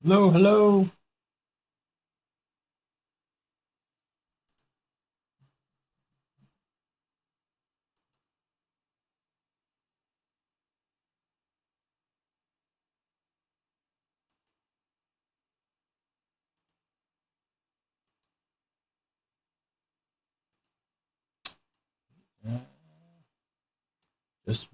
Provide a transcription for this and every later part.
Hello, hello. Just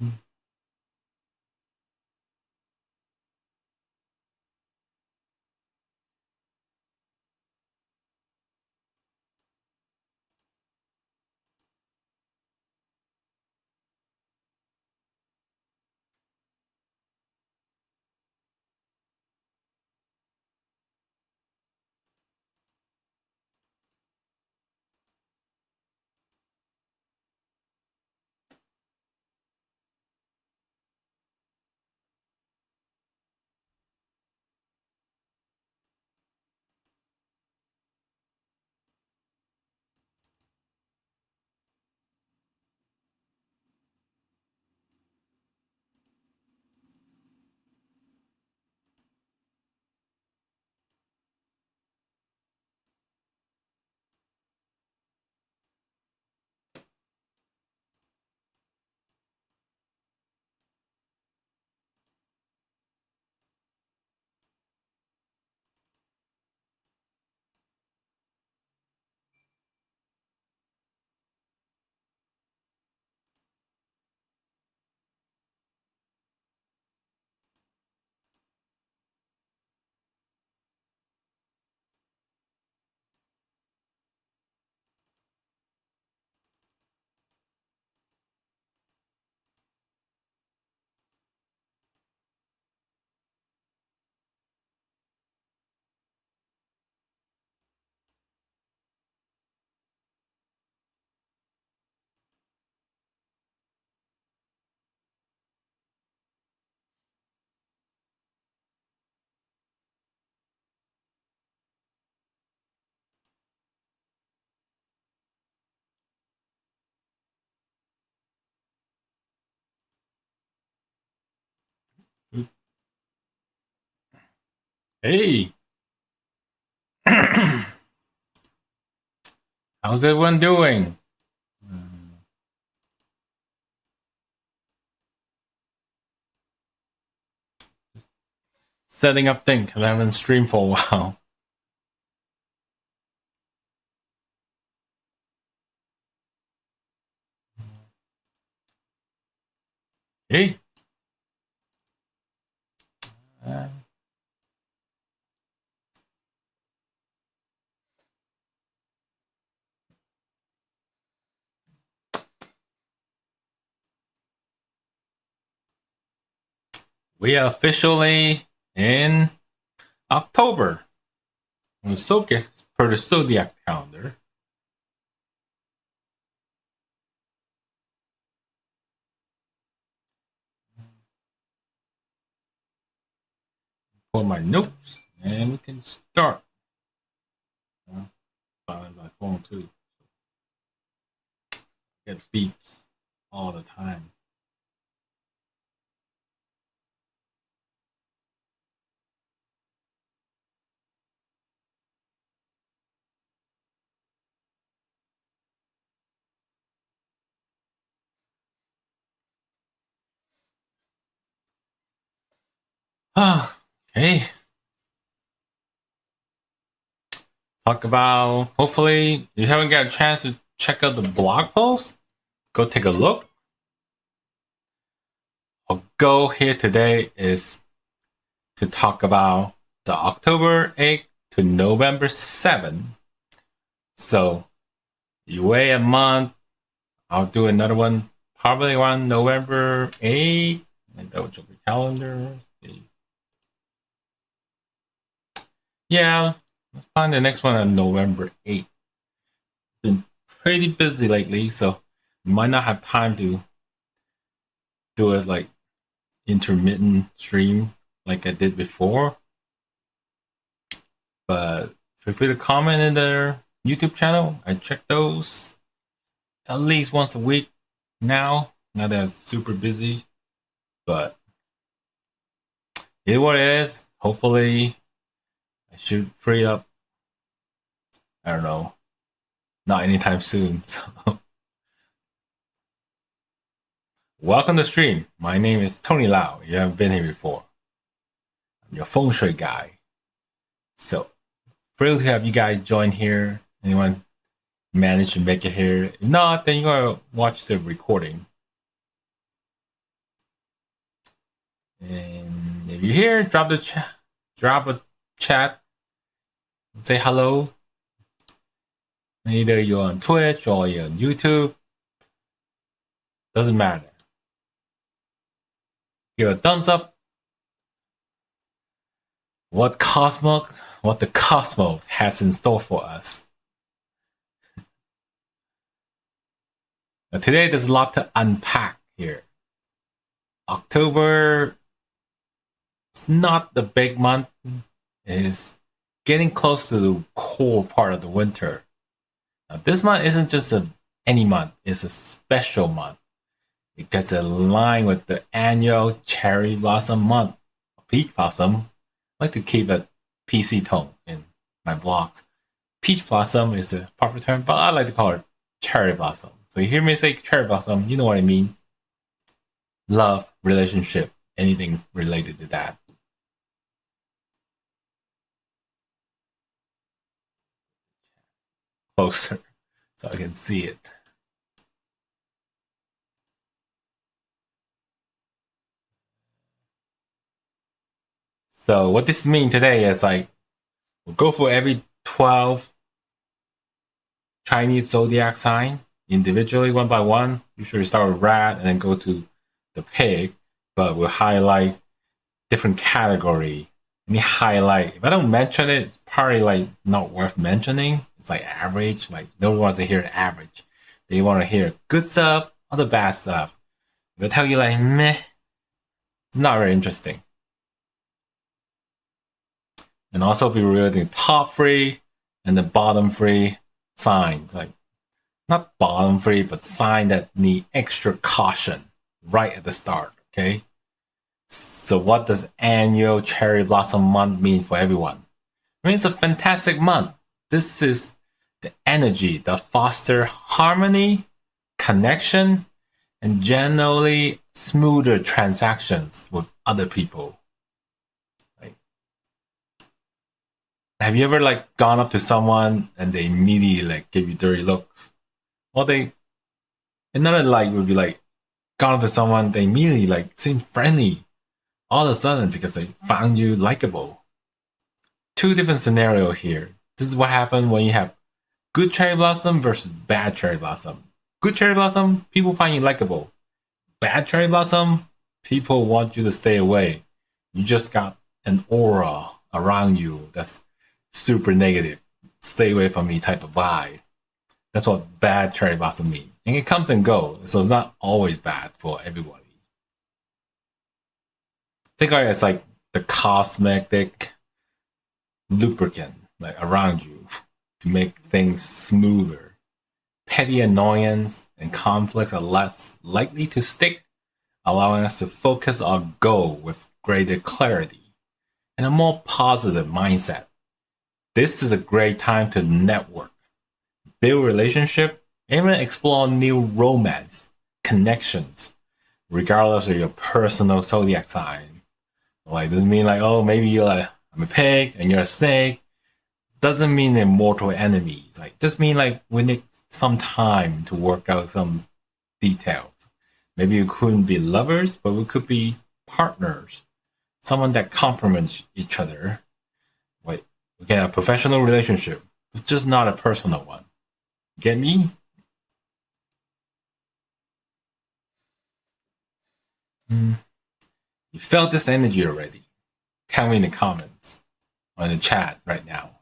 hey. How's everyone doing? Setting up thing because I haven't streamed for a while. Hey. Uh, we are officially in October. So per the Zodiac calendar. Pull my notes and we can start. Silent my phone too. Get beeps all the time. Okay. Talk about, hopefully, you haven't got a chance to check out the blog post, go take a look. Our goal here today is to talk about the October 8th to November 7th. So you wait a month, I'll do another one probably around November 8th. And double check the calendar. Yeah, let's find the next one on November 8th. Been pretty busy lately, so might not have time to do it like intermittent stream like I did before. But feel free to comment in their YouTube channel. I check those at least once a week now. Now that I'm super busy. But it what it is. Hopefully I should free up. I don't know. Not anytime soon. So. Welcome to the stream. My name is Tony Lau. You haven't been here before. I'm your Feng Shui guy. So, thrilled to have you guys join here. Anyone manage to make it here? If not, then you gotta watch the recording. And if you're here, drop a chat, say hello. Either you're on Twitch or you're on YouTube. Doesn't matter. Give a thumbs up. What the cosmos has in store for us. Now today there's a lot to unpack here. October is not the big month. It's getting close to the core part of the winter. Now this month isn't just any month, it's a special month. It gets aligned with the annual cherry blossom month, peach blossom. I like to keep a PC tone in my vlogs. Peach blossom is the proper term, but I like to call it cherry blossom. So you hear me say cherry blossom, you know what I mean. Love, relationship, anything related to that. Closer so I can see it. So what this means today is like, we'll go for every 12 Chinese Zodiac sign individually, one by one. Usually start with rat and then go to the pig, but we'll highlight different category. Any highlight, if I don't mention it, it's probably like not worth mentioning. It's like average, like no one wants to hear average. They want to hear good stuff or the bad stuff. If I tell you like meh, it's not very interesting. And also be revealing top 3 and the bottom 3 signs. Like not bottom 3, but sign that need extra caution right at the start. Okay. So what does annual cherry blossom month mean for everyone? I mean, it's a fantastic month. This is the energy that foster harmony, connection, and generally smoother transactions with other people. Like, have you ever like gone up to someone and they immediately like give you dirty looks? Or another like would be like gone up to someone, they immediately like seem friendly all of a sudden because they found you likable. 2 different scenarios here. This is what happened when you have good cherry blossom versus bad cherry blossom. Good cherry blossom, people find you likable. Bad cherry blossom, people want you to stay away. You just got an aura around you that's super negative. Stay away from me type of vibe. That's what bad cherry blossom means. And it comes and goes, so it's not always bad for everybody. Think of it as like the cosmetic lubricant like around you to make things smoother. Petty annoyance and conflicts are less likely to stick, allowing us to focus our goal with greater clarity and a more positive mindset. This is a great time to network, build relationship, and even explore new romance connections, regardless of your personal zodiac sign. Like, doesn't mean like, oh, maybe you're like, I'm a pig and you're a snake. Doesn't mean they're mortal enemies. Like, just mean like we need some time to work out some details. Maybe we couldn't be lovers, but we could be partners. Someone that complements each other. Like, we can have a professional relationship. It's just not a personal one. Get me? You felt this energy already. Tell me in the comments or in the chat right now.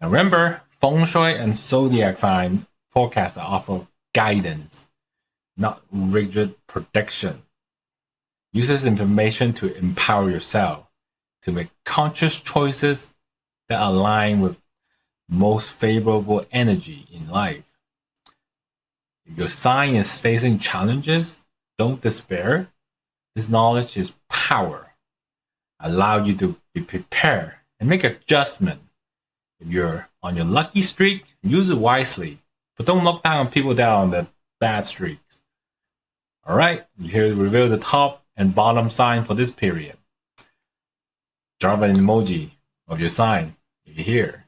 Now remember, Feng Shui and Zodiac sign forecasts offer guidance, not rigid prediction. Use this information to empower yourself to make conscious choices that align with most favorable energy in life. If your sign is facing challenges, don't despair. This knowledge is power. allow you to be prepared and make adjustment. If you're on your lucky streak, use it wisely, but don't look down on people that are on the bad streaks. All right, here to reveal the top and bottom sign for this period. Drop an emoji of your sign if you're here.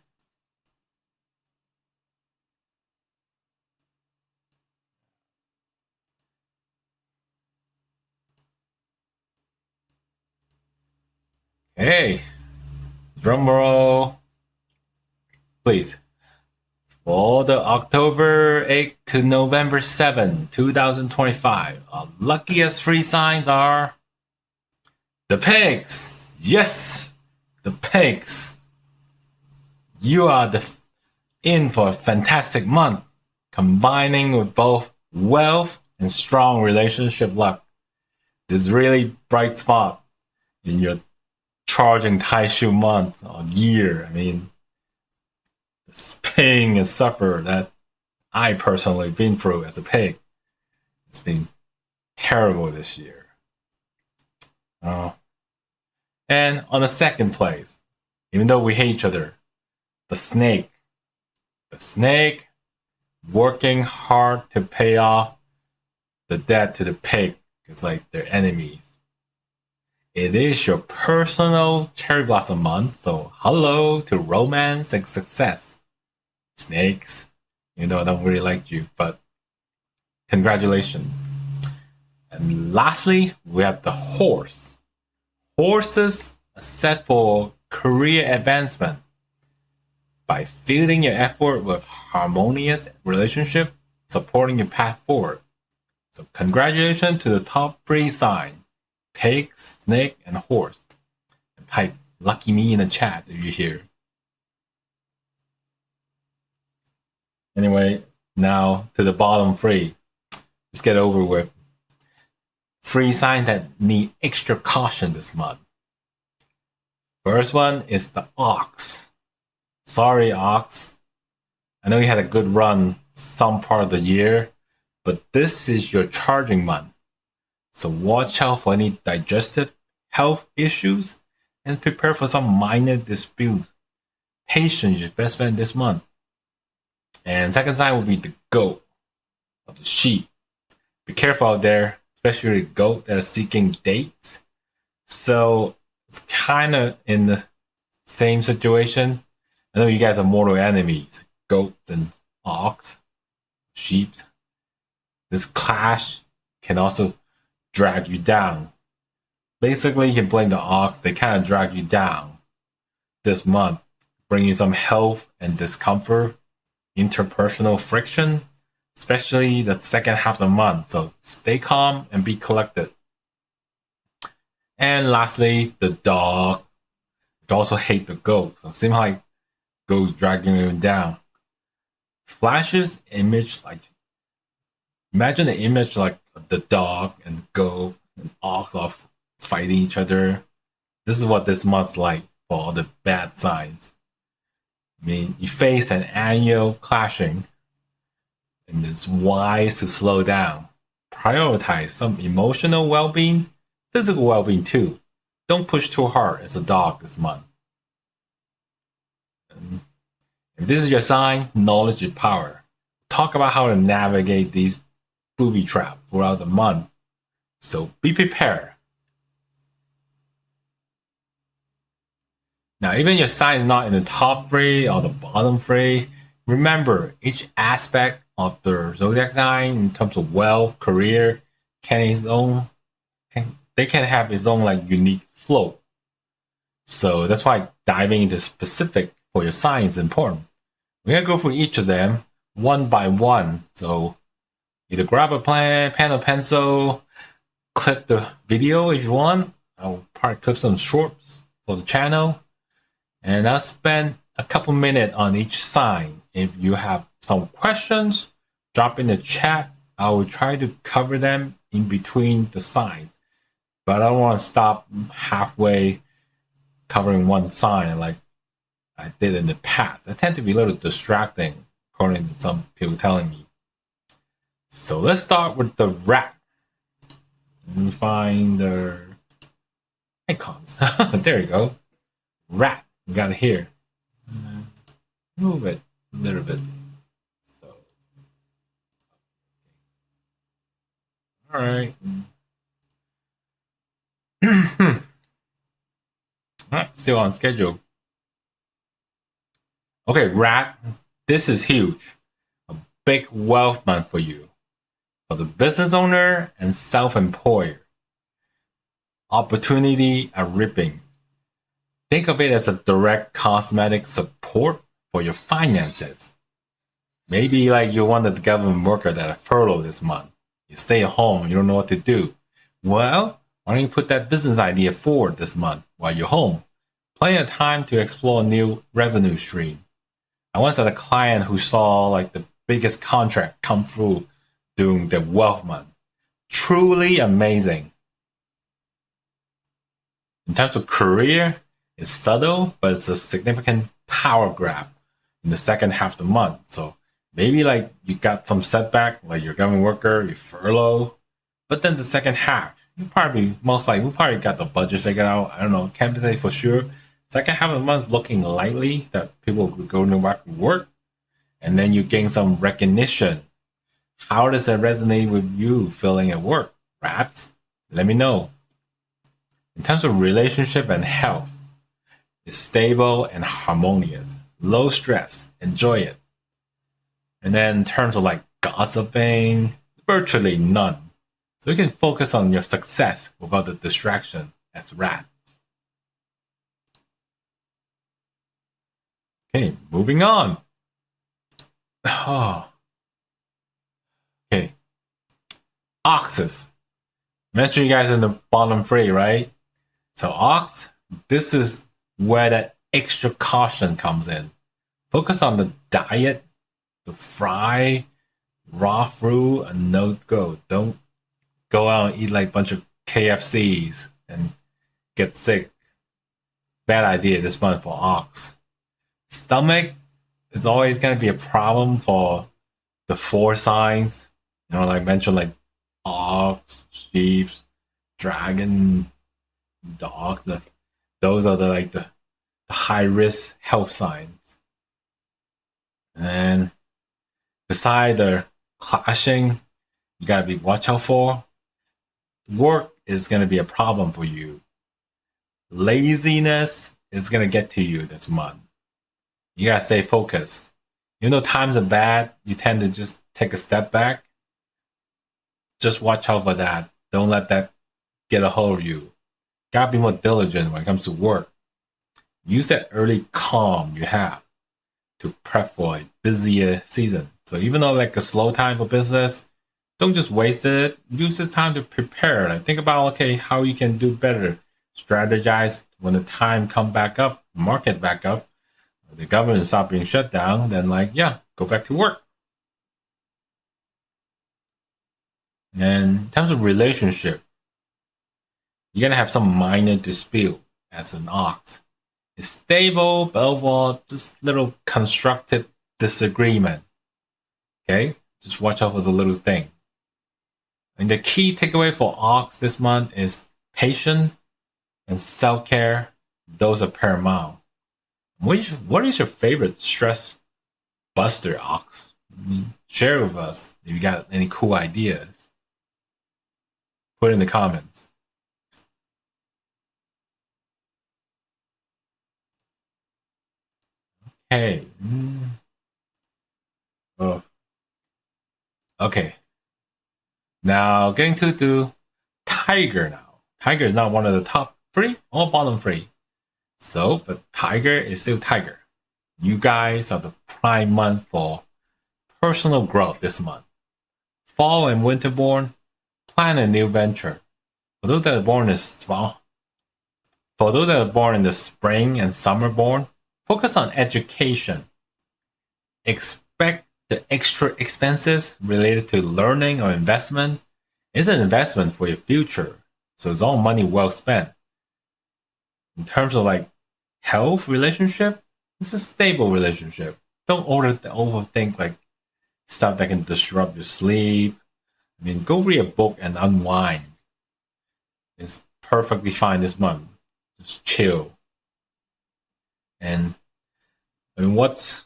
Hey, drum roll, please. For the October 8th to November 7, 2025, our luckiest free signs are the pigs. Yes, the pigs. You are in for a fantastic month, combining with both wealth and strong relationship luck. This really bright spot in your charging Taishu month or year. I mean, this pain and suffer that I personally been through as a pig. It's been terrible this year. And on the second place, even though we hate each other, the snake. The snake working hard to pay off the debt to the pig because like they're enemies. It is your personal cherry blossom month, so hello to romance and success. Snakes, you know I don't really like you, but congratulations. And lastly, we have the horse. Horses are set for career advancement. By filling your effort with harmonious relationship, supporting your path forward. So congratulations to the top three signs. Pig, snake, and horse. And type lucky me in the chat if you're here. Anyway, now to the bottom three. Let's get over with. Three signs that need extra caution this month. First one is the ox. Sorry, ox. I know you had a good run some part of the year, but this is your charging month. So watch out for any digestive health issues and prepare for some minor disputes. Patience is your best friend this month. And second sign will be the goat or the sheep. Be careful out there, especially the goat that are seeking dates. So it's kind of in the same situation. I know you guys are mortal enemies, goats and ox, sheep. This clash can also drag you down. Basically, you can blame the ox. They kind of drag you down this month, bringing some health and discomfort, interpersonal friction, especially the second half of the month. So stay calm and be collected. And lastly, the dog. You also hate the goat. So it seems like goes dragging him down. Flashes image like imagine the image like the dog and goat and ox are fighting each other. This is what this month's like for all the bad signs. I mean, you face an annual clashing, and it's wise to slow down. Prioritize some emotional well-being, physical well-being too. Don't push too hard as a dog this month. If this is your sign, knowledge is power. Talk about how to navigate these booby traps throughout the month. So be prepared. Now, even your sign is not in the top three or the bottom three, remember each aspect of the zodiac sign in terms of wealth, career, they can have its own like unique flow. So that's why diving into specific for your sign is important. We're gonna go through each of them one by one. So either grab a pen or pencil, clip the video if you want. I'll probably clip some shorts for the channel. And I'll spend a couple minutes on each sign. If you have some questions, drop in the chat. I will try to cover them in between the signs. But I don't want to stop halfway covering one sign like I did in the past. I tend to be a little distracting, according to some people telling me. So let's start with the rat. Let me find the icons. There you go. Rat. You got it here. Move it a little bit. So, all right. Still on schedule. Okay, rat. This is huge. A big wealth month for you. For the business owner and self-employer. Opportunity are ripping. Think of it as a direct cosmetic support for your finances. Maybe like you're one of the government worker that are furloughed this month. You stay at home, you don't know what to do. Well, why don't you put that business idea forward this month while you're home? Plenty of time to explore a new revenue stream. I once had a client who saw like the biggest contract come through during the wealth month. Truly amazing. In terms of career, it's subtle, but it's a significant power grab in the second half of the month. So maybe like you got some setback, like you're a government worker, you furlough, but then the second half, you probably most likely we probably got the budget figured out. I don't know, can't say for sure. Second half of the month is looking likely that people will go back to work, and then you gain some recognition. How does that resonate with you feeling at work? Rats, let me know. In terms of relationship and health, it's stable and harmonious. Low stress. Enjoy it. And then in terms of like gossiping, virtually none. So you can focus on your success without the distraction as rats. Okay, moving on. Oh. Okay. Oxes. Mentioned you guys in the bottom three, right? So ox, this is where that extra caution comes in. Focus on the diet, the fry, raw fruit, and no go. Don't go out and eat like a bunch of KFCs and get sick. Bad idea this month for ox. Stomach is always going to be a problem for the four signs. You know, like I mentioned, like ox, sheep, dragon, dogs. Those are the high risk health signs. And beside the clashing, you gotta be watch out for. Work is gonna be a problem for you. Laziness is gonna get to you this month. You gotta stay focused. Even though times are bad, you tend to just take a step back. Just watch out for that. Don't let that get a hold of you. Gotta be more diligent when it comes to work. Use that early calm you have to prep for a busier season. So even though like a slow time for business, don't just waste it. Use this time to prepare. Like think about how you can do better. Strategize when the time come back up, market back up, the government stop being shut down. Then go back to work. And in terms of relationship, you're gonna have some minor dispute as an ox. It's stable, but overall, just little constructive disagreement. Okay? Just watch out for the little thing. And the key takeaway for ox this month is patience and self-care. Those are paramount. What is your favorite stress buster, ox? Share with us if you got any cool ideas. Put it in the comments. Hey. Oh. Okay. Now getting to Tiger now. Tiger is not one of the top three or bottom three. So, but Tiger is still Tiger. You guys are the prime month for personal growth this month. Fall and winter born, plan a new venture. For those that are born in the spring and summer born, focus on education. Expect the extra expenses related to learning or investment. It's an investment for your future, so it's all money well spent. In terms of health relationship, it's a stable relationship. Don't overthink stuff that can disrupt your sleep. Go read a book and unwind. It's perfectly fine this month. Just chill. And I mean, what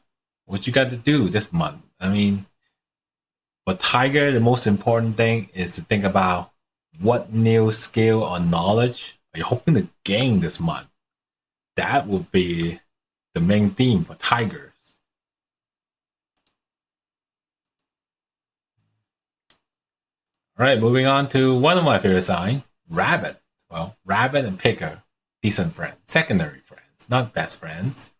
you got to do this month? I mean, for Tiger, the most important thing is to think about what new skill or knowledge are you hoping to gain this month. That would be the main theme for Tigers. All right, moving on to one of my favorite signs, Rabbit. Well, Rabbit and Pig are decent friends, secondary friends, not best friends.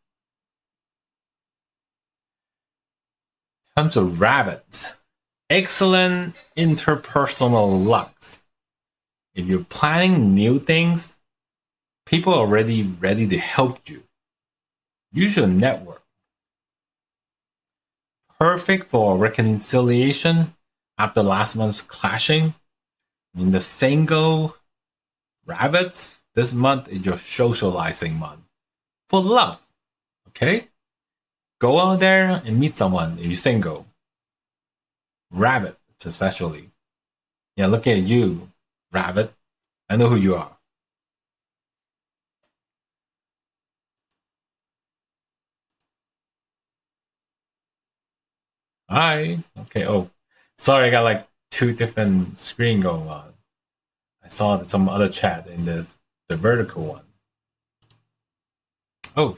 In terms of rabbits, excellent interpersonal lucks. If you're planning new things, people are already ready to help you. Use your network. Perfect for reconciliation after last month's clashing. In the single rabbits, this month is your socializing month. For love. Okay? Go out there and meet someone if you're single. Rabbit, especially. Yeah, look at you, Rabbit. I know who you are. Hi. Okay. Oh, sorry. I got like two different screen going on. I saw some other chat in the vertical one. Oh,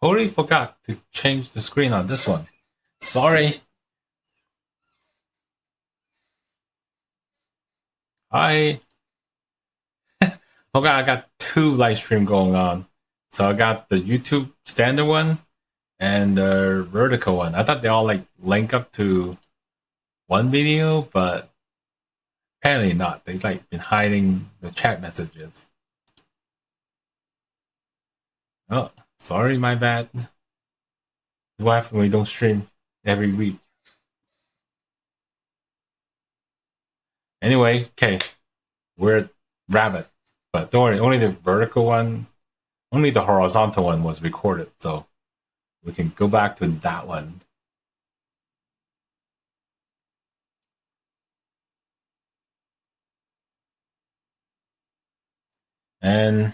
totally forgot to change the screen on this one. Sorry. I forgot I got two live stream going on. So I got the YouTube standard one and the vertical one. I thought they all like link up to one video, but apparently not. They've like been hiding the chat messages. Oh, sorry, my bad. What happens when we don't stream every week? Anyway, okay, we're at Rabbit, but don't worry, only the vertical one, only the horizontal one was recorded, so we can go back to that one. And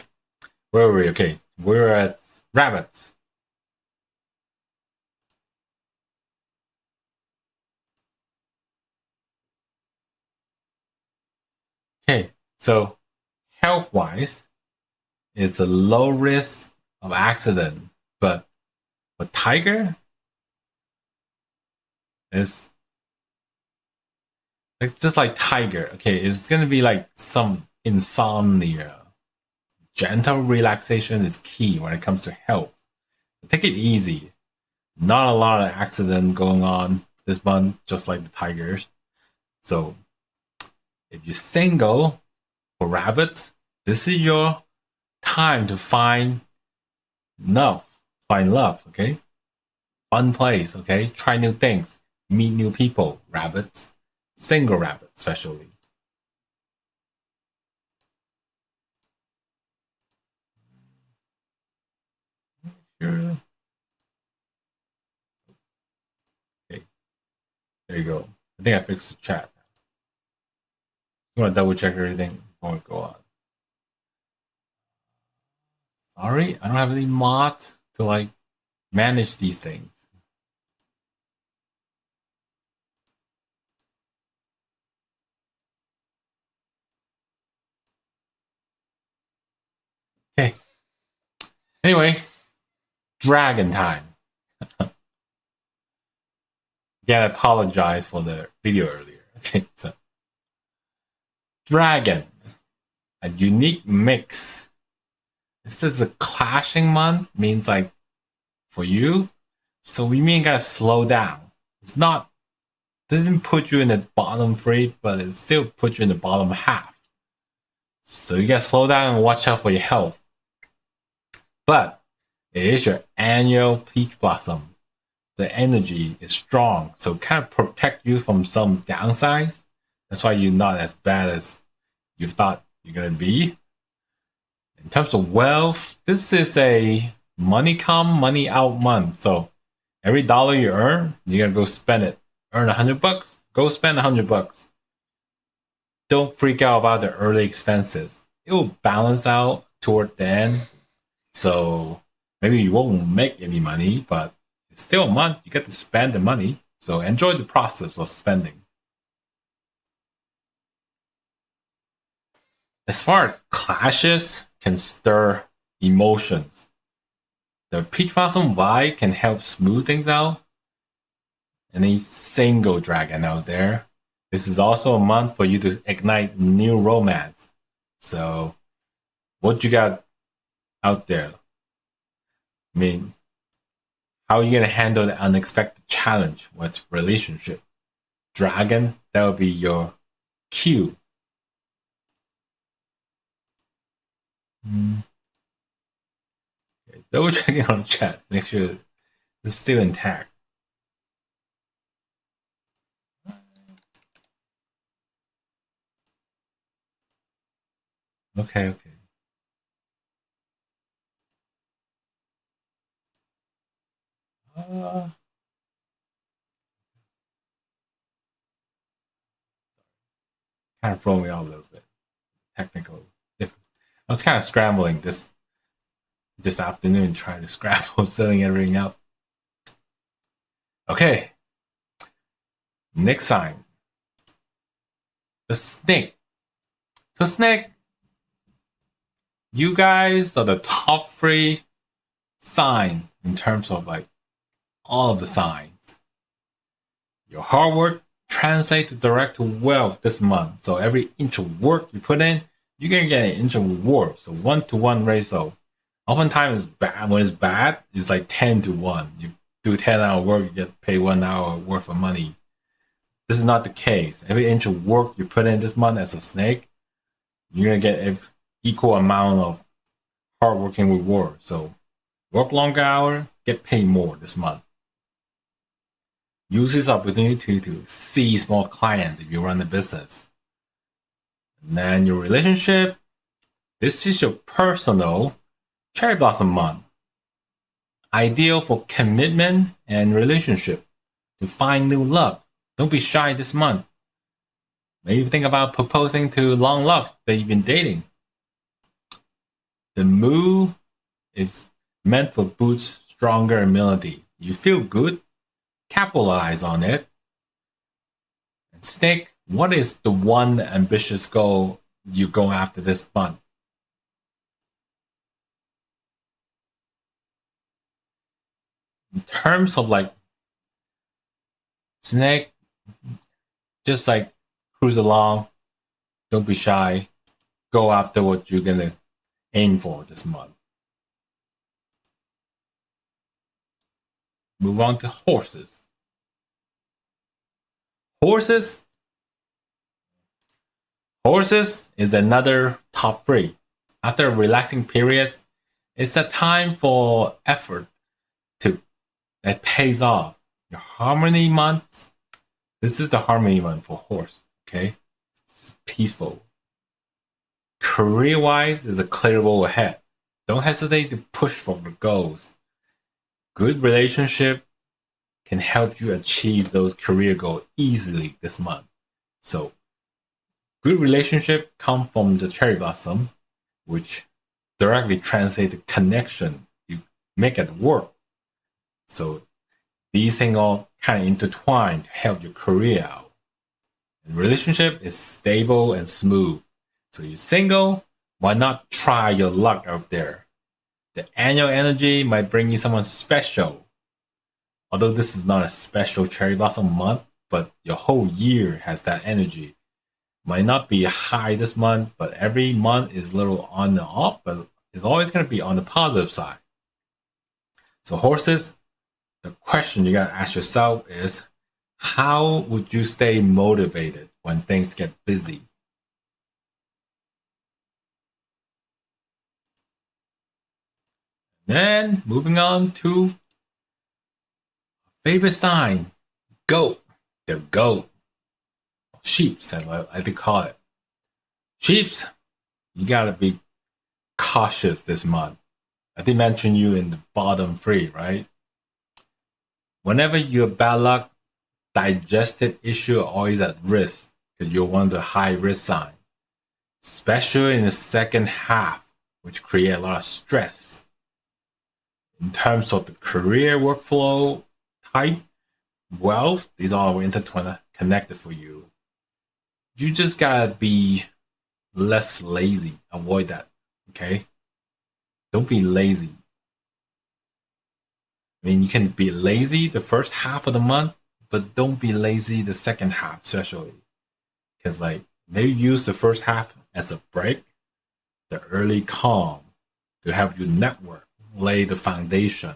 where were we? Okay, we're at Rabbits. Okay, so health-wise, it's a low risk of accident, but Tiger is like just like Tiger. Okay, it's gonna be like some insomnia. Gentle relaxation is key when it comes to health. Take it easy. Not a lot of accident going on this month, just like the Tigers. So if you're single for rabbits, this is your time to find love. Find love, okay? Fun place, okay? Try new things. Meet new people, rabbits. Single rabbits, especially. Sure. Okay. There you go. I think I fixed the chat. You want to double check everything before we go on. Sorry, I don't have any mods to like manage these things. Okay. Anyway, dragon time. Again, I apologize for the video earlier. Okay, so dragon, a unique mix. This is a clashing month, means like for you. So we mean gotta slow down. It's not doesn't put you in the bottom three, but it still puts you in the bottom half. So you gotta slow down and watch out for your health. But it is your annual peach blossom. The energy is strong, so kind of protect you from some downsides. That's why you're not as bad as you thought you're gonna be. In terms of wealth, this is a money come, money out month. So every dollar you earn, you gotta go spend it. Earn $100, go spend $100. Don't freak out about the early expenses. It will balance out toward the end. So maybe you won't make any money, but it's still a month. You get to spend the money. So enjoy the process of spending. As far as clashes can stir emotions, the peach blossom vibe can help smooth things out. Any single dragon out there, this is also a month for you to ignite new romance. So, what you got out there? I mean, how are you gonna handle the unexpected challenge with relationship? Dragon, that will be your cue. Okay, double checking on the chat, make sure it's still intact. Okay, okay. Uh, kind of throwing me off a little bit. Technical. I was kind of scrambling this afternoon, trying to scramble, setting everything up. Okay. Next sign. The snake. So snake, you guys are the top 3 sign in terms of like all of the signs. Your hard work translates to direct to wealth this month. So every inch of work you put in, you're gonna get an inch of reward. So 1-to-1 ratio. Oftentimes bad when it's bad, it's like 10-to-1. You do 10-hour work, you get paid 1 hour worth of money. This is not the case. Every inch of work you put in this month as a snake, you're gonna get an equal amount of hardworking reward. So work longer hour, get paid more this month. Use this opportunity to seize more clients if you run a business. And then your relationship, this is your personal cherry blossom month. Ideal for commitment and relationship. To find new love. Don't be shy this month. Maybe think about proposing to long love that you've been dating. The move is meant for boost stronger immunity. You feel good, capitalize on it. And snake, what is the one ambitious goal you go after this month? In terms of like snake, just like cruise along, don't be shy, go after what you're gonna aim for this month. Move on to horses. Horses is another top 3. After a relaxing period, it's a time for effort that pays off. Your harmony months, this is the harmony month for horse, okay? It's peaceful. Career-wise, is a clear road ahead. Don't hesitate to push for your goals. Good relationship can help you achieve those career goals easily this month. So, good relationship come from the cherry blossom, which directly translates to connection you make at work. So, these things all kind of intertwine to help your career out. And relationship is stable and smooth. So you're single, why not try your luck out there? The annual energy might bring you someone special. Although this is not a special cherry blossom month, but your whole year has that energy. Might not be high this month, but every month is a little on and off, but it's always going to be on the positive side. So horses, the question you got to ask yourself is, how would you stay motivated when things get busy? Then moving on to favorite sign, goat. The goat. Sheeps, I like to call it. Sheeps, you gotta be cautious this month. I did mention you in the bottom 3, right? Whenever you have bad luck, digestive issue are always at risk because you're one of the high risk signs. Especially in the second half which create a lot of stress. In terms of the career workflow type, wealth, these are all intertwined, connected for you. You just gotta be less lazy. Avoid that, okay? Don't be lazy. I mean, you can be lazy the first half of the month, but don't be lazy the second half, especially. Because, like, maybe use the first half as a break, the early calm, to help you network, lay the foundation.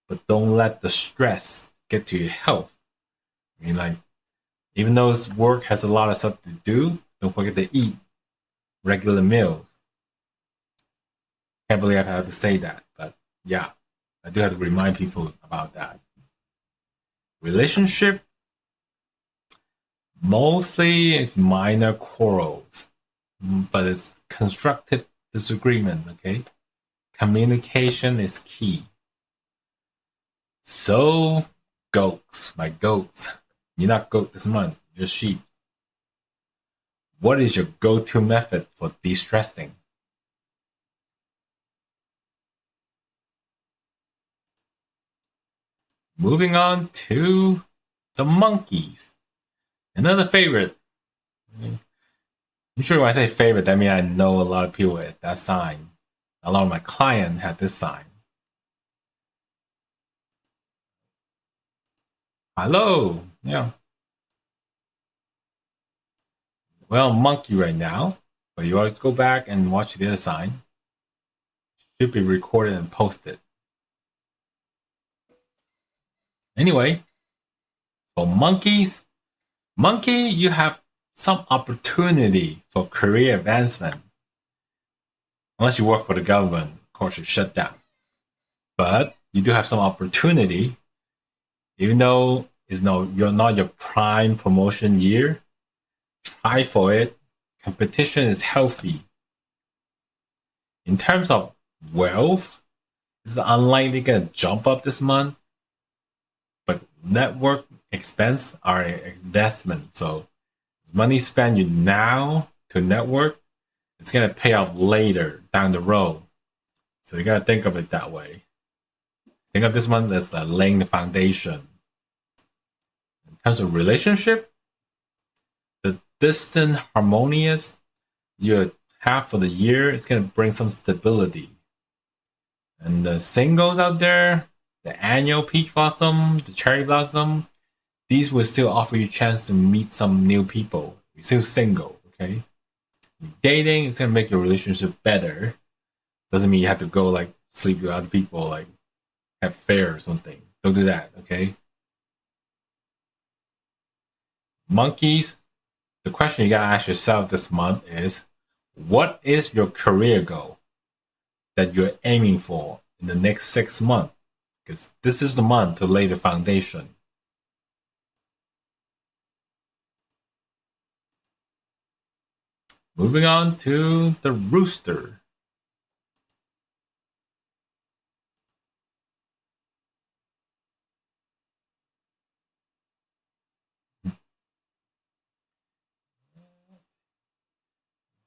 But don't let the stress get to your health. I mean, like, even though work has a lot of stuff to do, don't forget to eat regular meals. Can't believe I have to say that, but yeah, I do have to remind people about that. Relationship, mostly it's minor quarrels, but it's constructive disagreement, okay? Communication is key. So, goats, my goats. You're not goat this month, you're sheep. What is your go-to method for de-stressing? Moving on to the monkeys. Another favorite. I'm sure when I say favorite, that means I know a lot of people at that sign. A lot of my clients had this sign. Hello. Yeah. Well, monkey right now, but you always go back and watch the other sign. Should be recorded and posted. Anyway, for monkeys, monkey, you have some opportunity for career advancement. Unless you work for the government, of course, you're shut down. But you do have some opportunity, even though you're not your prime promotion year. Try for it. Competition is healthy. In terms of wealth, it's unlikely gonna jump up this month, but network expense are an investment. So money spent you now to network, it's gonna pay off later down the road. So you gotta think of it that way. Think of this month as the laying the foundation. In terms of relationship, the distant harmonious you have for the year is gonna bring some stability. And the singles out there, the annual peach blossom, the cherry blossom, these will still offer you a chance to meet some new people. You're still single, okay? Dating is gonna make your relationship better. Doesn't mean you have to go like sleep with other people, like have affair or something. Don't do that, okay? Monkeys, the question you gotta ask yourself this month is, what is your career goal that you're aiming for in the next 6 months? Because this is the month to lay the foundation. Moving on to the rooster.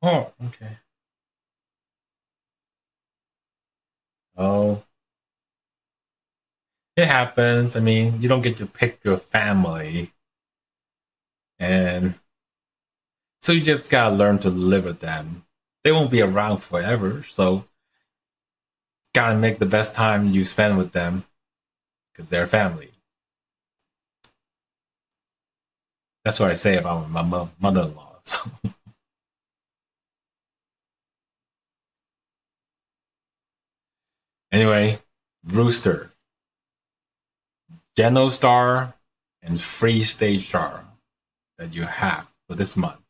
Oh, okay. Oh, it happens. I mean, you don't get to pick your family. And so you just gotta learn to live with them. They won't be around forever, so gotta make the best time you spend with them because they're family. That's what I say about my mother-in-law. So. Anyway, Rooster, Geno Star, and Free Stage Star that you have for this month.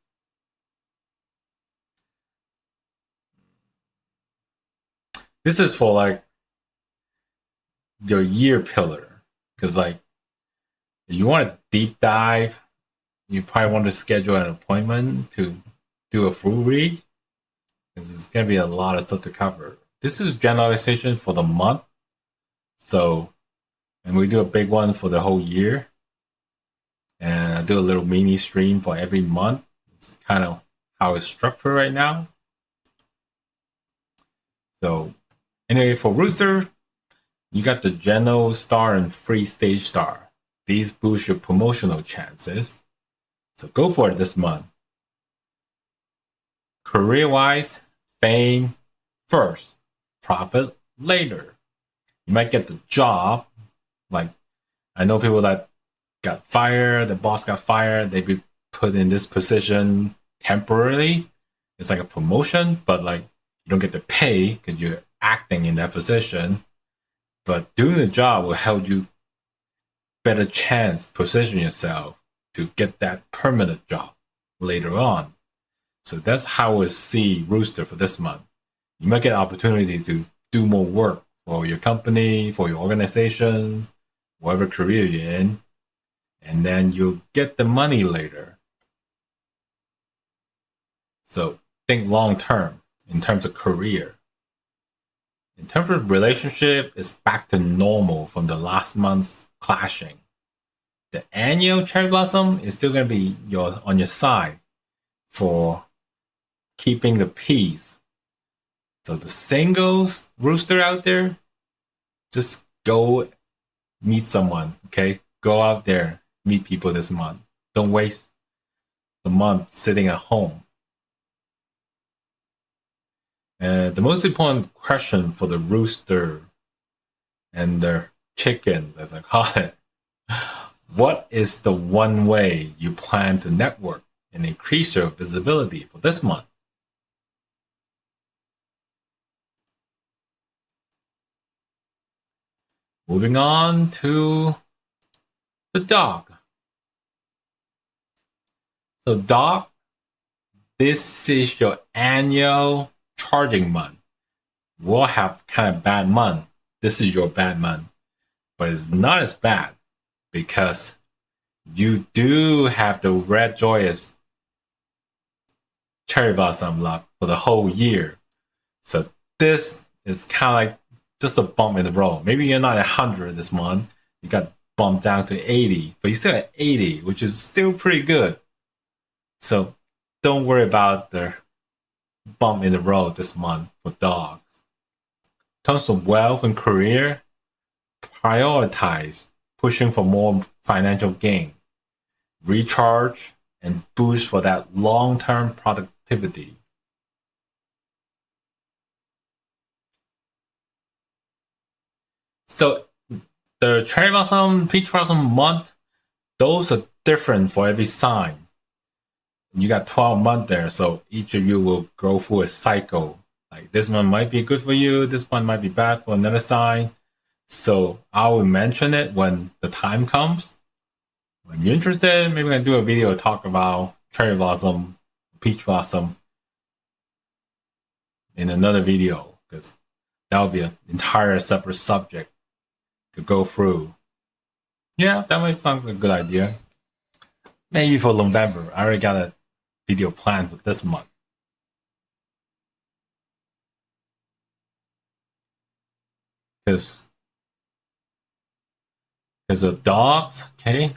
This is for like your year pillar, because like if you want to deep dive, you probably want to schedule an appointment to do a full read, because it's gonna be a lot of stuff to cover. This is generalization for the month, so and we do a big one for the whole year, and I do a little mini stream for every month. It's kind of how it's structured right now. So anyway, for Rooster, you got the General Star and Free Stage Star. These boost your promotional chances. So go for it this month. Career-wise, fame first, profit later. You might get the job. Like, I know people that got fired, the boss got fired, they be put in this position temporarily. It's like a promotion, but like you don't get the pay because you're acting in that position. But doing the job will help you better chance position yourself to get that permanent job later on. So that's how I see Rooster for this month. You might get opportunities to do more work for your company, for your organizations, whatever career you're in, and then you'll get the money later. So think long term in terms of career. In terms of relationship, it's back to normal from the last month's clashing. The annual cherry blossom is still going to be on your side for keeping the peace. So the singles rooster out there, just go meet someone, okay? Go out there, meet people this month. Don't waste the month sitting at home. And the most important question for the rooster and the chickens, as I call it, what is the one way you plan to network and increase your visibility for this month? Moving on to the dog. So dog, this is your annual charging month. We'll have kind of bad month. This is your bad month. But it's not as bad because you do have the red joyous cherry blossom luck for the whole year. So this is kind of like just a bump in the road. Maybe you're not at 100 this month. You got bumped down to 80, but you're still at 80, which is still pretty good. So don't worry about the bump in the road this month for dogs. In terms of wealth and career, prioritize pushing for more financial gain, recharge, and boost for that long-term productivity. So the cherry blossom, peach blossom month, those are different for every sign. You got 12 months there, so each of you will go through a cycle. Like this one might be good for you, this one might be bad for another sign. So I will mention it when the time comes. When you're interested, maybe I'm gonna do a video talk about cherry blossom, peach blossom in another video because that will be an entire separate subject to go through. Yeah, that might sound like a good idea. Maybe for November. I already got a video planned for this month. Because the dogs, okay,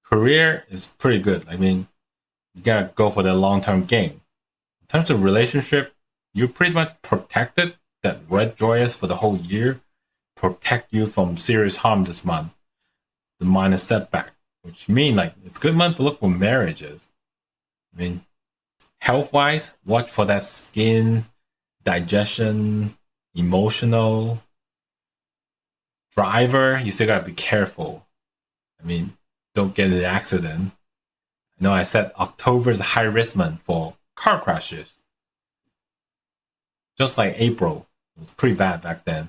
career is pretty good. I mean, you gotta go for the long-term gain. In terms of relationship, you're pretty much protected. That red joyous for the whole year protect you from serious harm this month. The minor setback, which mean like it's a good month to look for marriages. I mean, health-wise, watch for that skin, digestion, emotional. Driver, you still gotta be careful. I mean, don't get in an accident. I know I said October is a high risk month for car crashes. Just like April. It was pretty bad back then.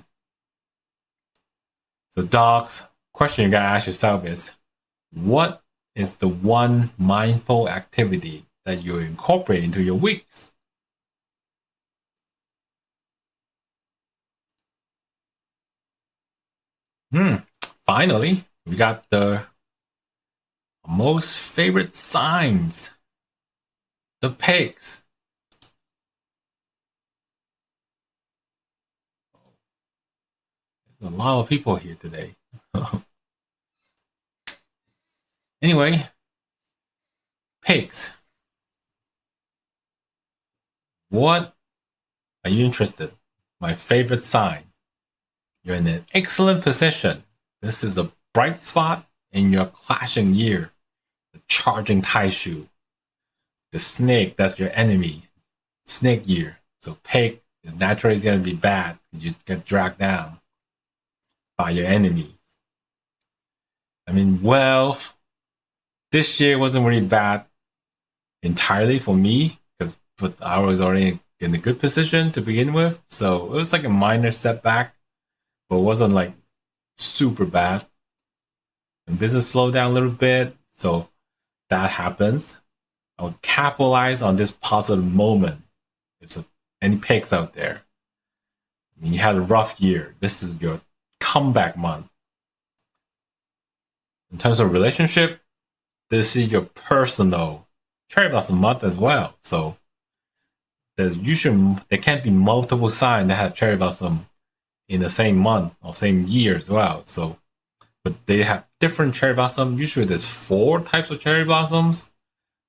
So dogs, question you gotta ask yourself is, what is the one mindful activity that you incorporate into your weeks? Finally, we got the most favorite signs. The pigs. There's a lot of people here today. Anyway, pigs. What Are you interested? My favorite sign. You're in an excellent position. This is a bright spot in your clashing year. The charging Taishu. The snake, that's your enemy. Snake year. So pig is naturally going to be bad. You get dragged down by your enemies. I mean, wealth. This year wasn't really bad entirely for me because I was already in a good position to begin with. So it was like a minor setback, but it wasn't like super bad. And business slowed down a little bit, so that happens. I would capitalize on this positive moment. If there's any pigs out there, I mean, you had a rough year. This is your comeback month. In terms of relationship, this is your personal cherry blossom month as well. So there can't be multiple signs that have cherry blossom in the same month or same year as well. So, but they have different cherry blossom. Usually, there's 4 types of cherry blossoms.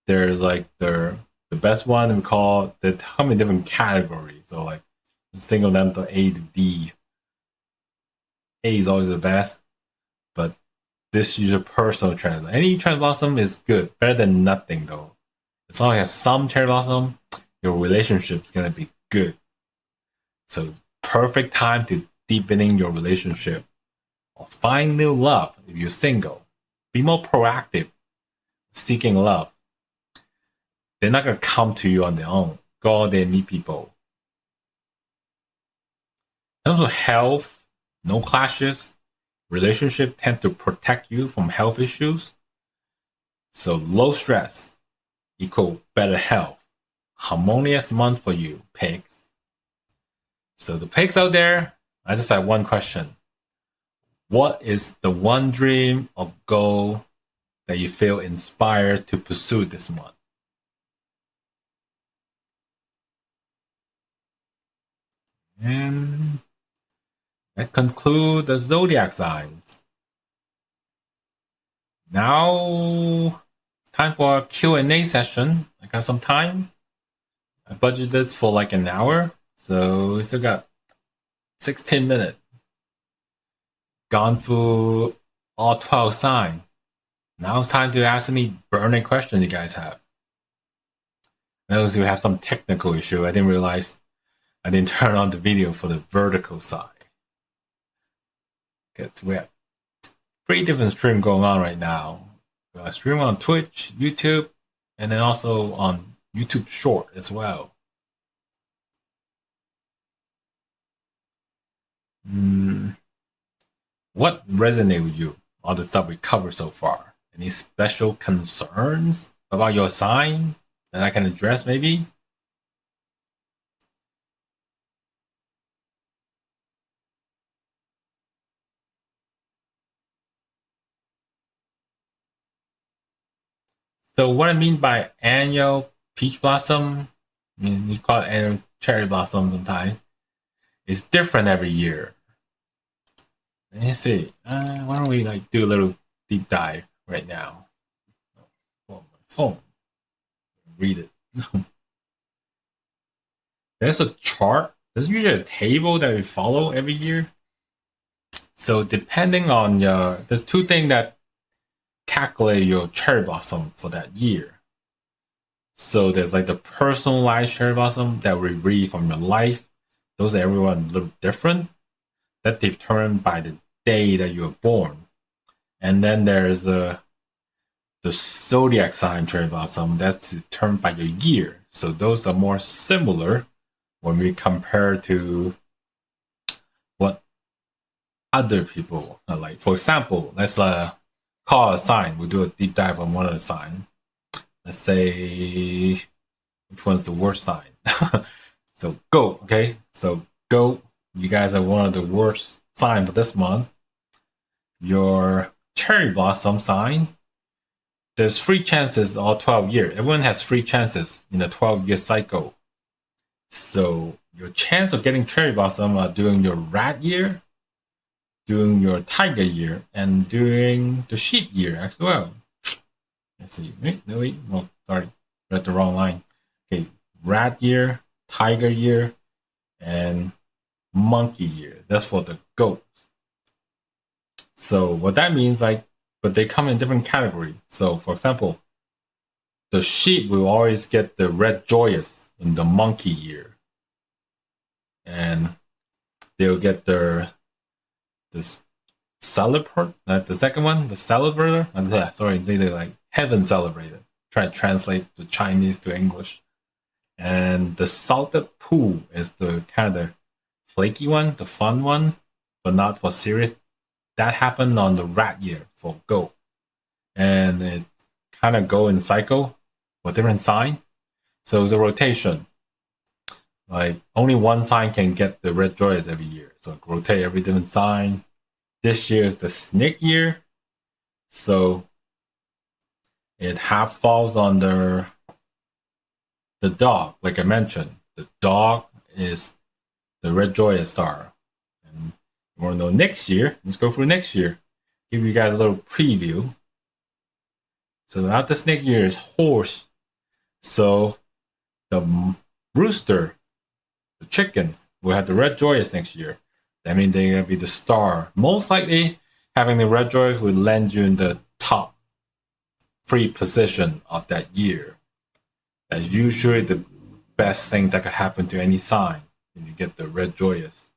There's like the best one we call they come in different categories. So like just think of them to A to D. A is always the best, but this is your personal cherry blossom. Any cherry blossom is good, better than nothing though. As long as you have some cherry blossom, your relationship is gonna be good. So it's perfect time to deepening your relationship or find new love if you're single. Be more proactive, seeking love. They're not gonna come to you on their own. Go out there and meet people. In terms of health, no clashes. Relationship tend to protect you from health issues. So low stress equal better health. Harmonious month for you, pigs. So the pigs out there, I just have one question. What is the one dream or goal that you feel inspired to pursue this month? And that concludes the zodiac signs. Now it's time for a Q&A session. I got some time. I budgeted this for like an hour, so we still got 16 minutes. Gone through all 12 signs. Now it's time to ask any burning questions you guys have. I know we have some technical issue. I didn't realize I didn't turn on the video for the vertical side. Okay, so we have 3 different streams going on right now. We have a stream on Twitch, YouTube, and then also on YouTube Short as well. What resonated with you? All the stuff we covered so far. Any special concerns about your sign that I can address maybe? So what I mean by annual peach blossom, I mean you call it annual cherry blossom sometimes. It's different every year. Let me see. Why don't we like do a little deep dive right now? Oh, my phone. Read it. There's a chart. There's usually a table that we follow every year. So depending on there's 2 things that calculate your cherry blossom for that year. So there's like the personalized cherry blossom that we read from your life. Those are everyone a little different. That determined by the day that you were born. And then there's the zodiac sign cherry blossom that's determined by your year. So those are more similar when we compare to what other people are like. For example, let's call a sign. We'll do a deep dive on one of the signs. Let's say, which one's the worst sign? So goat, okay? So goat, you guys are one of the worst sign for this month. Your cherry blossom sign, there's 3 chances all 12 years. Everyone has 3 chances in a 12-year cycle. So your chance of getting cherry blossom are during your rat year, during your tiger year, and during the sheep year as well. Let's see. No, sorry. Read the wrong line. Okay, rat year, tiger year, and monkey year. That's for the goats. So what that means, like, but they come in different categories. So for example, the sheep will always get the red joyous in the monkey year, and they'll get their this celebrate. The second one, the celebrator. Sorry, they like heaven celebrated. Try to translate the Chinese to English. And the salted poo is the kind of flaky one, the fun one, but not for serious. That happened on the rat year for goat, and it kind of go in cycle for different sign. So it's a rotation. Like only one sign can get the red joyous every year, so it rotate every different sign. This year is the snake year, so it half falls under the dog. Like I mentioned, the dog is the red joyous star. And you want to know next year? Let's go through next year. Give you guys a little preview. So after snake year is horse. So the rooster, the chickens, will have the red joyous next year. That means they're gonna be the star. Most likely, having the red joyous will land you in the top 3 position of that year. That's usually the best thing that could happen to any sign when you get the red joyous.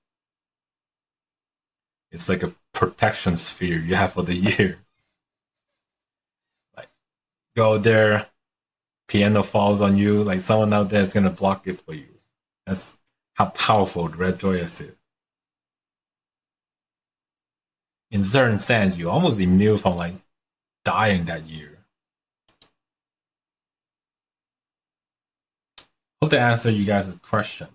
It's like a protection sphere you have for the year. Like go there, piano falls on you, like someone out there is gonna block it for you. That's how powerful the red joyous is. In certain sense, you're almost immune from like dying that year. Hope to answer you guys' question.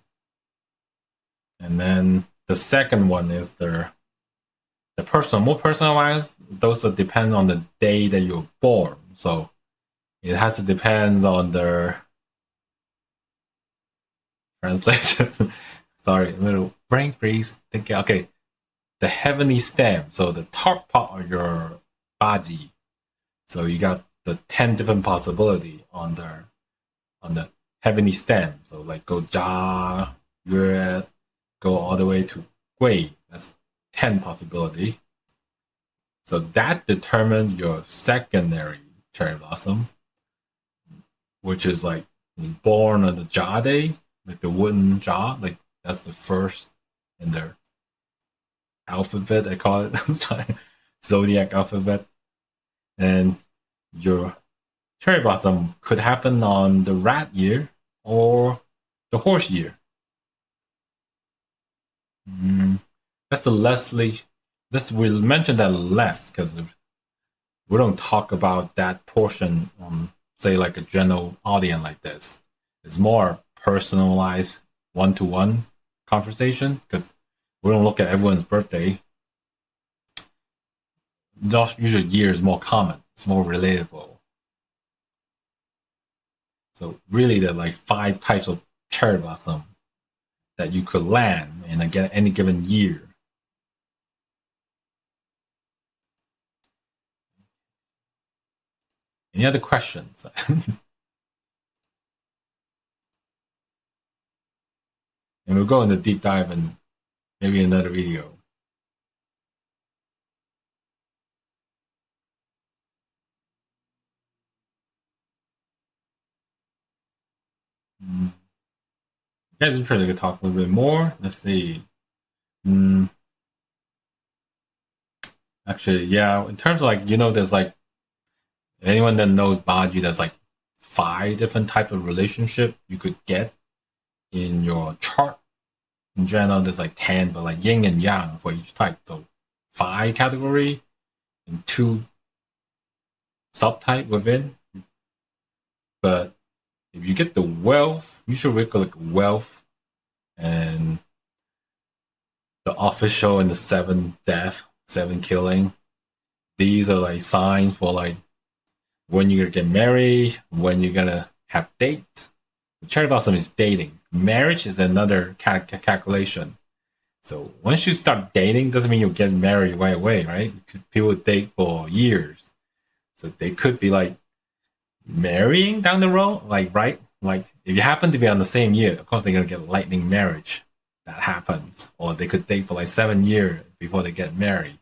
And then the second one is the more personalized. Those that depend on the day that you're born. So it has to depend on the translation. Sorry, a little brain freeze. Thinking, okay, the heavenly stem. So the top part of your body. So you got the 10 different possibility on the heavenly stem. So like go Ja, Yue, go all the way to Gui. That's 10 possibility. So that determines your secondary cherry blossom, which is like born on the Ja day, like the wooden Ja, like that's the first in their alphabet, I call it. Zodiac alphabet. And your cherry blossom could happen on the rat year or the horse year. That's the Leslie. We'll mention that less because we don't talk about that portion on, say, like a general audience like this. It's more personalized, one-to-one conversation because we don't look at everyone's birthday. Those usually year is more common. It's more relatable. So really, there are like 5 types of cherry blossom that you could land in any given year. Any other questions? And we'll go into deep dive in maybe another video. Guys, I'm trying to talk a little bit more. Let's see. Actually, yeah. In terms of like, there's like anyone that knows Baji, there's like 5 different types of relationship you could get in your chart. In general, there's like 10, but like yin and yang for each type. So 5 category and 2 subtype within. But if you get the wealth, you should look like wealth and the official and the 7 death, 7 killing. These are like signs for like when you're gonna get married, when you're gonna have date. The cherry blossom is dating. Marriage is another calculation. So once you start dating, doesn't mean you'll get married right away, right? People date for years. So they could be like marrying down the road, like, right? Like if you happen to be on the same year, of course they're gonna get lightning marriage. that happens, or they could date for like 7 years before they get married.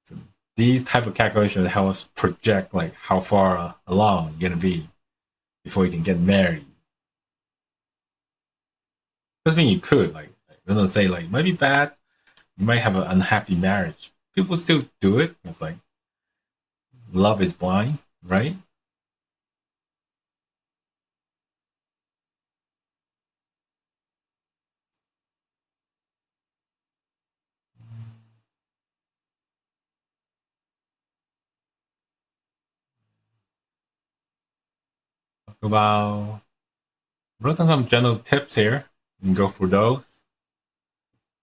So these type of calculations help us project like how far along you're gonna be before you can get married. Doesn't mean you could like I'm gonna say like might be bad. You might have an unhappy marriage. People still do it. It's like love is blind, right? Talk about wrote down some general tips here. You can go through those.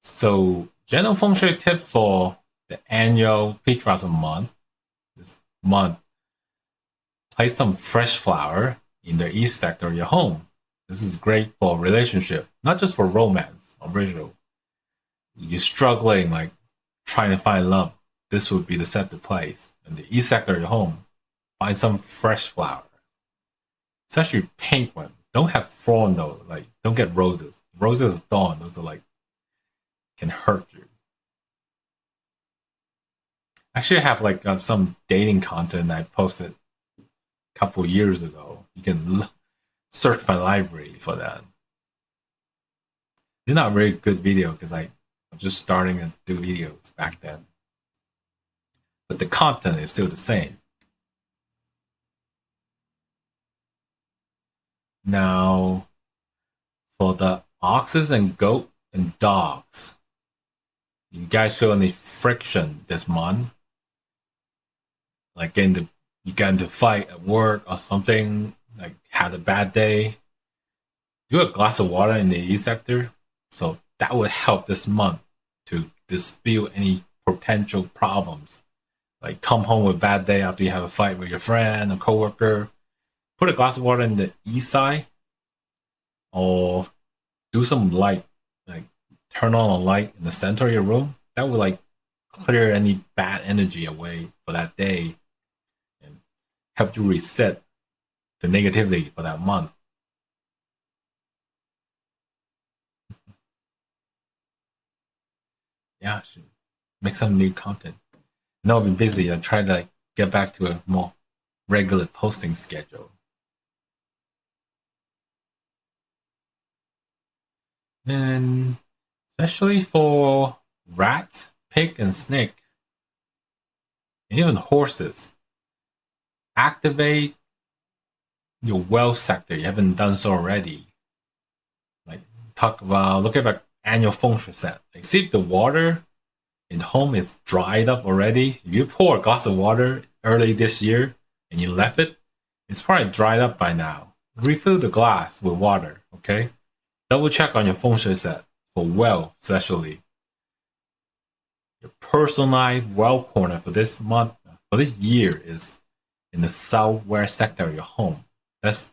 So general feng shui tip for the annual peach blossom month. This month, place some fresh flower in the east sector of your home. This is great for relationship, not just for romance or visual. You're struggling, like trying to find love. This would be the set to place in the east sector of your home. Find some fresh flower, especially pink one. Don't have thorn though. Like don't get roses. Roses is thorn. Those are like can hurt you. Actually, I have like some dating content I posted a couple years ago. You can search my library for that. They're not very good video because I'm just starting to do videos back then. But the content is still the same. Now, for the oxes and goat and dogs, you guys feel any friction this month? Like you get into fight at work or something, like had a bad day, do a glass of water in the E sector. So that would help this month to dispute any potential problems. Like come home with a bad day after you have a fight with your friend or coworker. Put a glass of water in the east side, or do some light, like turn on a light in the center of your room. That would like clear any bad energy away for that day and help you reset the negativity for that month. Yeah, should make some new content. Now I've been busy. I try to like get back to a more regular posting schedule. And especially for rats, pig, and snake, and even horses, activate your wealth sector. You haven't done so already. Like look at an annual feng shui set. Like see if the water in home is dried up already. If you pour a glass of water early this year and you left it, it's probably dried up by now. Refill the glass with water, okay? Double check on your feng shui set for well, especially. Your personalized well corner for this month, for this year, is in the southwest sector of your home. That's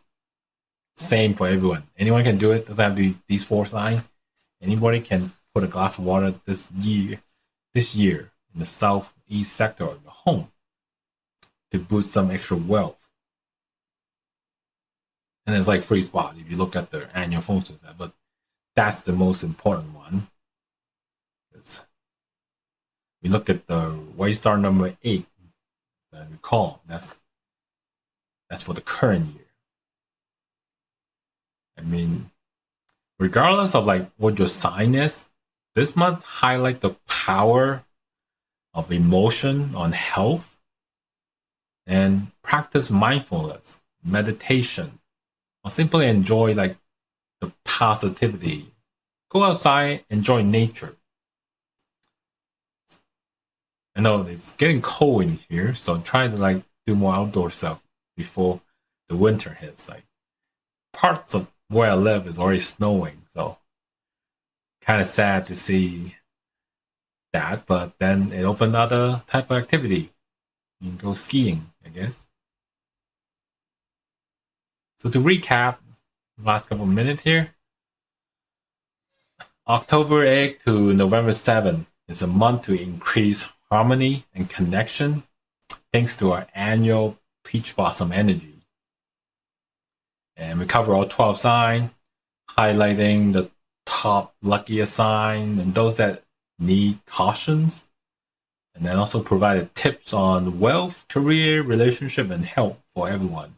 same for everyone. Anyone can do it. Doesn't have to be these four signs. Anybody can put a glass of water this year in the southeast sector of your home to boost some extra wealth. And it's like free spot if you look at the annual feng shui set, but that's the most important one. We look at the white star number 8 that we call. That's for the current year. I mean, regardless of like what your sign is, this month highlight the power of emotion on health and practice mindfulness, meditation, or simply enjoy like the positivity. Go outside, enjoy nature. I know it's getting cold in here, so I'm trying to like do more outdoor stuff before the winter hits. Like parts of where I live is already snowing, so kind of sad to see that. But then it opened other type of activity. You can go skiing, I guess. So to recap, last couple of minutes here. October 8th to November 7th is a month to increase harmony and connection thanks to our annual peach blossom energy. And we cover all 12 signs, highlighting the top luckiest sign and those that need cautions. And then also provided tips on wealth, career, relationship, and health for everyone.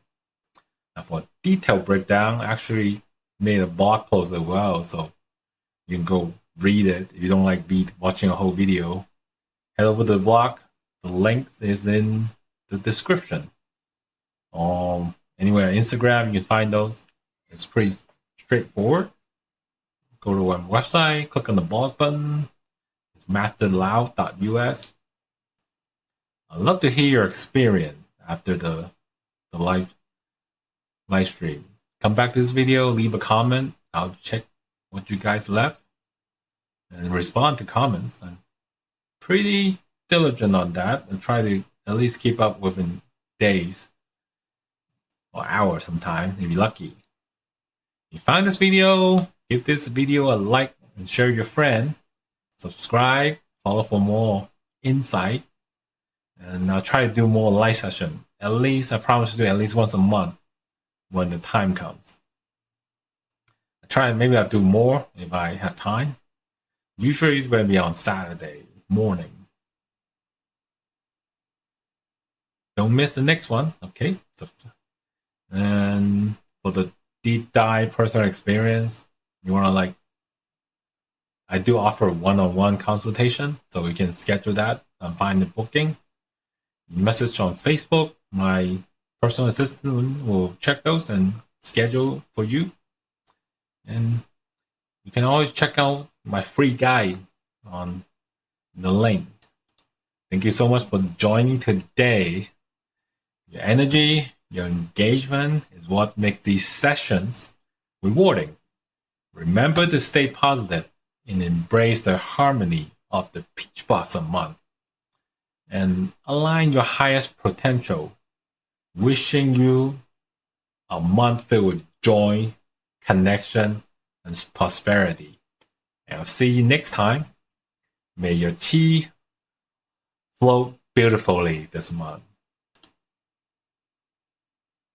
Now for a detailed breakdown, I actually made a blog post as well, so you can go read it. If you don't like watching a whole video, head over to the blog. The link is in the description. Anywhere on Instagram, you can find those. It's pretty straightforward. Go to our website, click on the blog button. It's masterloud.us. I'd love to hear your experience after the live stream. Come back to this video, leave a comment. I'll check what you guys left and respond to comments. I'm pretty diligent on that and try to at least keep up within days or hours sometime if you're lucky. If you found this video, give this video a like and share with your friend. Subscribe, follow for more insight. And I'll try to do more live session. At least, I promise to do at least once a month when the time comes. Maybe I'll do more if I have time. Usually it's going to be on Saturday morning. Don't miss the next one, okay? And for the deep dive personal experience, you want to I do offer one-on-one consultation, so you can schedule that and find the booking. Message on Facebook, my personal assistant will check those and schedule for you. And you can always check out my free guide on the link. Thank you so much for joining today. Your energy, your engagement is what makes these sessions rewarding. Remember to stay positive and embrace the harmony of the Peach Blossom month. And align your highest potential. Wishing you a month filled with joy, connection, and prosperity. And I'll see you next time. May your chi flow beautifully this month.